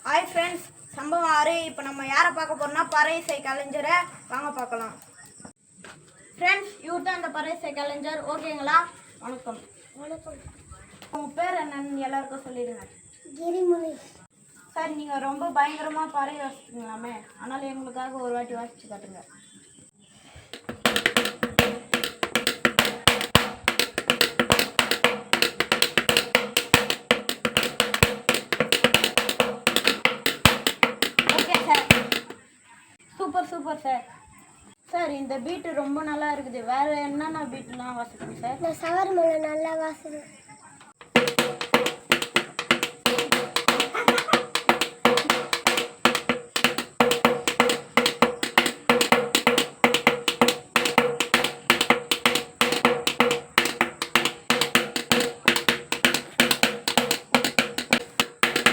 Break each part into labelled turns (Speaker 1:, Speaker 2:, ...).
Speaker 1: Hi friends, சம்பவம் 6. இப்போ நம்ம யாரை பார்க்க போறோம்னா பறை இசை கலைஞரை வாங்க பார்க்கலாம். ஃப்ரெண்ட்ஸ், இவர் தான் அந்த பறை இசை கலைஞர். ஓகேங்களா? வணக்கம்.
Speaker 2: வணக்கம்.
Speaker 1: உங்கள் பேர் என்னன்னு எல்லாருக்கும் சொல்லிடுங்க.
Speaker 2: கிரிமுனி.
Speaker 1: சார், நீங்கள் ரொம்ப பயங்கரமாக பறை வாசிக்கலாமே, அதனால் எங்களுக்காக ஒரு வாட்டி வாசிச்சு காட்டுங்க. Super sir. சார், இந்த பீட்டு ரொம்ப நல்லா இருக்குது. வேறு என்னென்ன பீட்டுலாம் வாசிக்கணும் சார்?
Speaker 2: இந்த சவர்மலை நல்லா வாசிக்கணும்.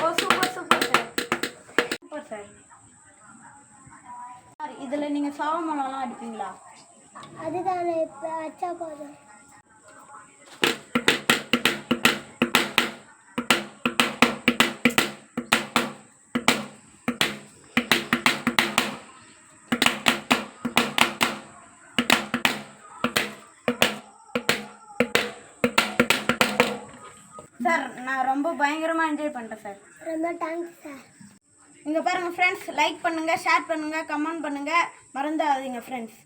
Speaker 1: ஓ, சூப்பர் சார். சார், இதில் நீங்கள் சவமலம்லாம் அடிப்பீங்களா?
Speaker 2: அதுதான் இப்போ வச்சா போதும்.
Speaker 1: சார், நான் ரொம்ப பயங்கரமாக என்ஜாய் பண்ணுறேன் சார்.
Speaker 2: ரொம்ப தேங்க்ஸ் சார்.
Speaker 1: இங்கே பாருங்கள் ஃப்ரெண்ட்ஸ், லைக் பண்ணுங்கள், ஷேர் பண்ணுங்கள், கமெண்ட் பண்ணுங்கள், மறந்துடாதீங்க ஃப்ரெண்ட்ஸ்.